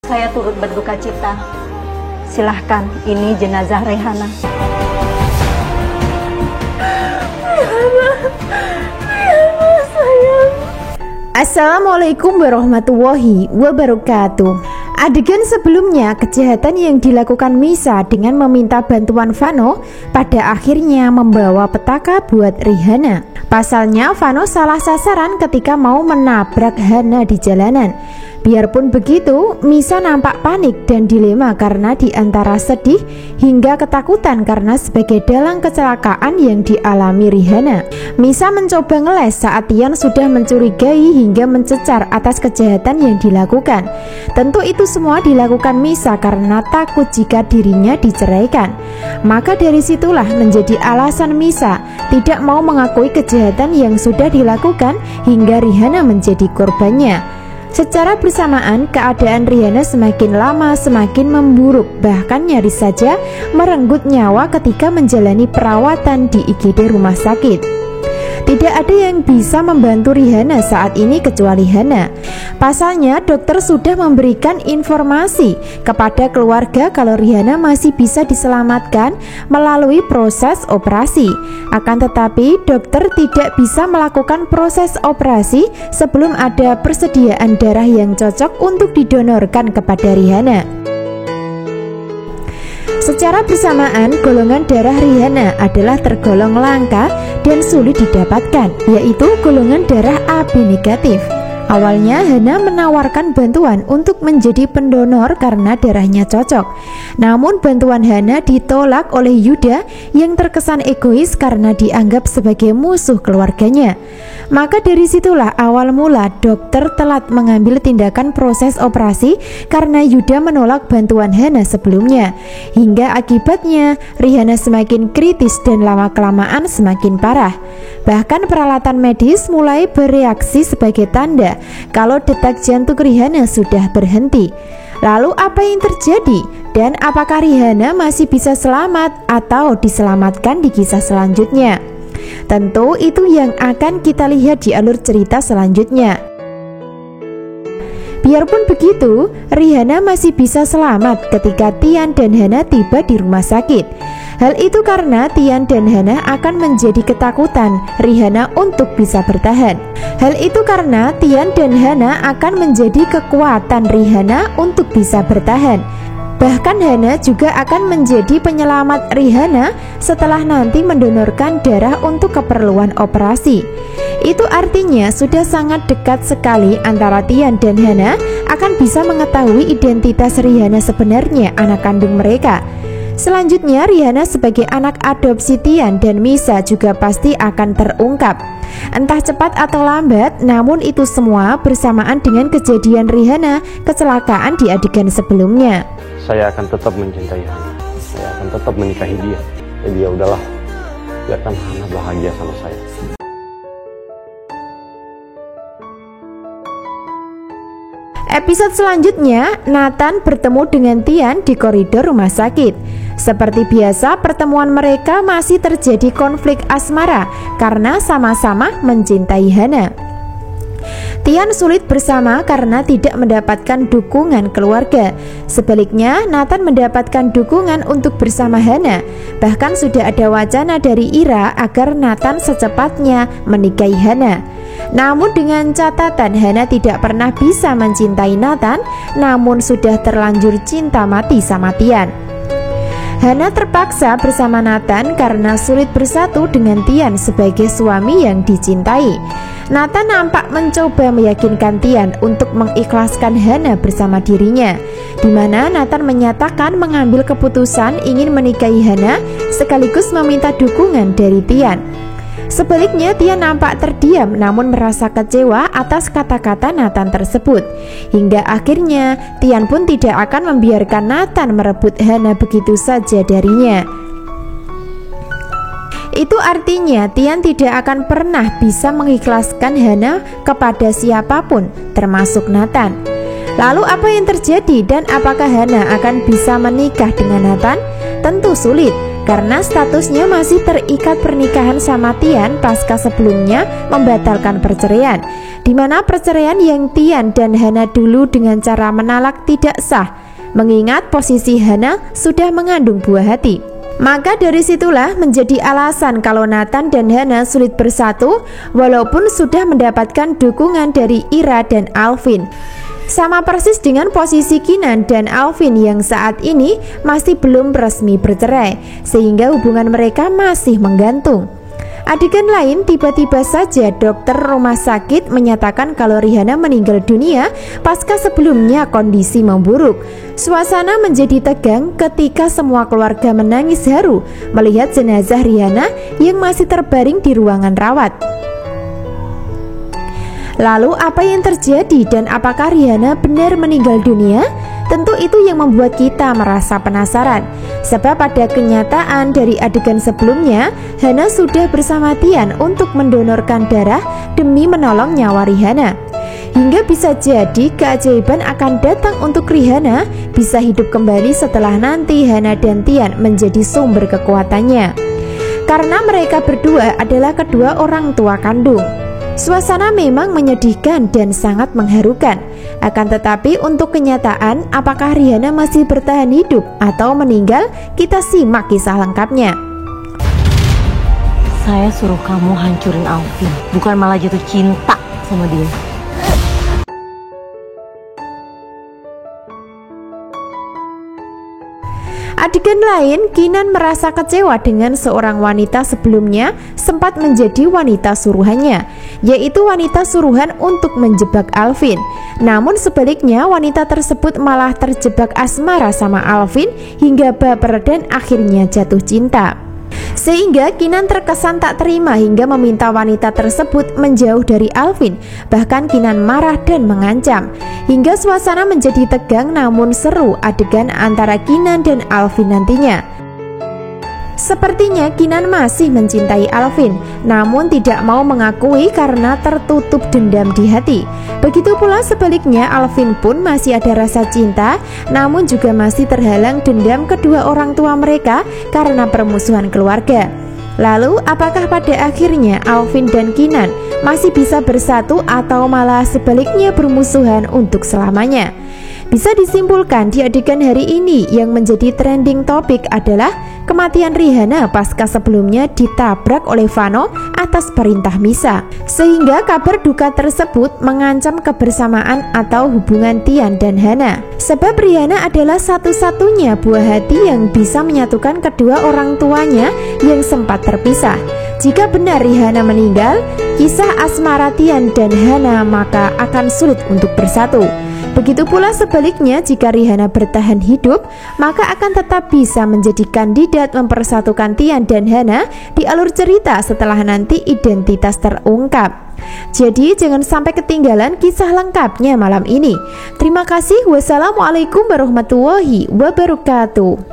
Saya turut berduka cita. Silahkan, ini jenazah Rehana. Rehana sayang. Assalamualaikum warahmatullahi wabarakatuh. Adegan sebelumnya, kejahatan yang dilakukan Misa dengan meminta bantuan Vano pada akhirnya membawa petaka buat Rehana. Pasalnya Vano salah sasaran ketika mau menabrak Hana di jalanan. Biarpun begitu, Misa nampak panik dan dilema karena diantara sedih hingga ketakutan karena sebagai dalang kecelakaan yang dialami Rehana. Misa mencoba ngeles saat Tian sudah mencurigai hingga mencecar atas kejahatan yang dilakukan. Tentu itu semua dilakukan Misa karena takut jika dirinya diceraikan. Maka dari situlah menjadi alasan Misa tidak mau mengakui kejahatan yang sudah dilakukan hingga Rehana menjadi korbannya. Secara bersamaan, keadaan Rehana semakin lama semakin memburuk, bahkan nyaris saja merenggut nyawa ketika menjalani perawatan di IGD rumah sakit. Tidak ada yang bisa membantu Rehana saat ini kecuali Hana. Pasalnya, dokter sudah memberikan informasi kepada keluarga kalau Rehana masih bisa diselamatkan melalui proses operasi. Akan tetapi, dokter tidak bisa melakukan proses operasi sebelum ada persediaan darah yang cocok untuk didonorkan kepada Rehana. Secara bersamaan, golongan darah Rehana adalah tergolong langka dan sulit didapatkan, yaitu golongan darah AB negatif. Awalnya Hana menawarkan bantuan untuk menjadi pendonor karena darahnya cocok. Namun bantuan Hana ditolak oleh Yuda yang terkesan egois karena dianggap sebagai musuh keluarganya. Maka dari situlah awal mula dokter telat mengambil tindakan proses operasi karena Yuda menolak bantuan Hana sebelumnya. Hingga akibatnya Rehana semakin kritis dan lama-kelamaan semakin parah. Bahkan peralatan medis mulai bereaksi sebagai tanda kalau detak jantung Rehana sudah berhenti. Lalu apa yang terjadi? Dan apakah Rehana masih bisa selamat atau diselamatkan di kisah selanjutnya? Tentu itu yang akan kita lihat di alur cerita selanjutnya. Biarpun begitu, Rehana masih bisa selamat ketika Tian dan Hana tiba di rumah sakit. Hal itu karena Tian dan Hana akan menjadi ketakutan Rehana untuk bisa bertahan. Hal itu karena Tian dan Hana akan menjadi kekuatan Rehana untuk bisa bertahan. Bahkan Hana juga akan menjadi penyelamat Rehana setelah nanti mendonorkan darah untuk keperluan operasi. Itu artinya sudah sangat dekat sekali antara Tian dan Hana akan bisa mengetahui identitas Rehana sebenarnya, anak kandung mereka. Selanjutnya, Rehana sebagai anak adopsi Tian dan Misa juga pasti akan terungkap. Entah cepat atau lambat, namun itu semua bersamaan dengan kejadian Rehana kecelakaan di adegan sebelumnya. Saya akan tetap mencintai Hana. Saya akan tetap menikahi dia. Jadi ya udahlah, biarkan Hana bahagia sama saya. Episode selanjutnya, Nathan bertemu dengan Tian di koridor rumah sakit. Seperti biasa, pertemuan mereka masih terjadi konflik asmara karena sama-sama mencintai Hana. Tian sulit bersama karena tidak mendapatkan dukungan keluarga. Sebaliknya, Nathan mendapatkan dukungan untuk bersama Hana. Bahkan sudah ada wacana dari Ira agar Nathan secepatnya menikahi Hana. Namun dengan catatan Hana tidak pernah bisa mencintai Nathan, namun sudah terlanjur cinta mati sama Tian. Hana terpaksa bersama Nathan karena sulit bersatu dengan Tian sebagai suami yang dicintai. Nathan nampak mencoba meyakinkan Tian untuk mengikhlaskan Hana bersama dirinya, di mana Nathan menyatakan mengambil keputusan ingin menikahi Hana sekaligus meminta dukungan dari Tian. Sebaliknya, Tian nampak terdiam namun merasa kecewa atas kata-kata Nathan tersebut. Hingga akhirnya Tian pun tidak akan membiarkan Nathan merebut Hana begitu saja darinya. Itu artinya Tian tidak akan pernah bisa mengikhlaskan Hana kepada siapapun, termasuk Nathan. Lalu apa yang terjadi dan apakah Hana akan bisa menikah dengan Nathan? Tentu sulit, karena statusnya masih terikat pernikahan sama Tian pasca sebelumnya membatalkan perceraian, di mana perceraian yang Tian dan Hana dulu dengan cara menalak tidak sah, mengingat posisi Hana sudah mengandung buah hati. Maka dari situlah menjadi alasan kalau Nathan dan Hana sulit bersatu walaupun sudah mendapatkan dukungan dari Ira dan Alvin. Sama persis dengan posisi Keenan dan Alvin yang saat ini masih belum resmi bercerai, sehingga hubungan mereka masih menggantung. Adegan lain, tiba-tiba saja dokter rumah sakit menyatakan kalau Rihanna meninggal dunia pasca sebelumnya kondisi memburuk. Suasana menjadi tegang ketika semua keluarga menangis haru melihat jenazah Rihanna yang masih terbaring di ruangan rawat. Lalu apa yang terjadi dan apakah Rihanna benar meninggal dunia? Tentu itu yang membuat kita merasa penasaran. Sebab pada kenyataan dari adegan sebelumnya, Hana sudah bersama Tian untuk mendonorkan darah demi menolong nyawa Rihanna. Hingga bisa jadi keajaiban akan datang untuk Rihanna bisa hidup kembali setelah nanti Hana dan Tian menjadi sumber kekuatannya. Karena mereka berdua adalah kedua orang tua kandung. Suasana memang menyedihkan dan sangat mengharukan. Akan tetapi untuk kenyataan apakah Rihanna masih bertahan hidup atau meninggal, kita simak kisah lengkapnya. Saya suruh kamu hancurin Alvin, bukan malah jatuh cinta sama dia. Adegan lain, Keenan merasa kecewa dengan seorang wanita sebelumnya sempat menjadi wanita suruhannya, yaitu wanita suruhan untuk menjebak Alvin. Namun sebaliknya wanita tersebut malah terjebak asmara sama Alvin hingga baper dan akhirnya jatuh cinta. Sehingga Keenan terkesan tak terima hingga meminta wanita tersebut menjauh dari Alvin. Bahkan Keenan marah dan mengancam. Hingga suasana menjadi tegang namun seru adegan antara Keenan dan Alvin nantinya. Sepertinya Keenan masih mencintai Alvin, namun tidak mau mengakui karena tertutup dendam di hati. Begitu pula sebaliknya, Alvin pun masih ada rasa cinta, namun juga masih terhalang dendam kedua orang tua mereka karena permusuhan keluarga. Lalu, apakah pada akhirnya Alvin dan Keenan masih bisa bersatu atau malah sebaliknya bermusuhan untuk selamanya? Bisa disimpulkan di adegan hari ini yang menjadi trending topik adalah kematian Rihanna pasca sebelumnya ditabrak oleh Vano atas perintah Misa. Sehingga kabar duka tersebut mengancam kebersamaan atau hubungan Tian dan Hana. Sebab Rihanna adalah satu-satunya buah hati yang bisa menyatukan kedua orang tuanya yang sempat terpisah. Jika benar Rihanna meninggal, kisah asmara Tian dan Hana maka akan sulit untuk bersatu. Begitu pula sebaliknya, jika Rihanna bertahan hidup, maka akan tetap bisa menjadi kandidat mempersatukan Tian dan Hana di alur cerita setelah nanti identitas terungkap. Jadi jangan sampai ketinggalan kisah lengkapnya malam ini. Terima kasih. Wassalamualaikum warahmatullahi wabarakatuh.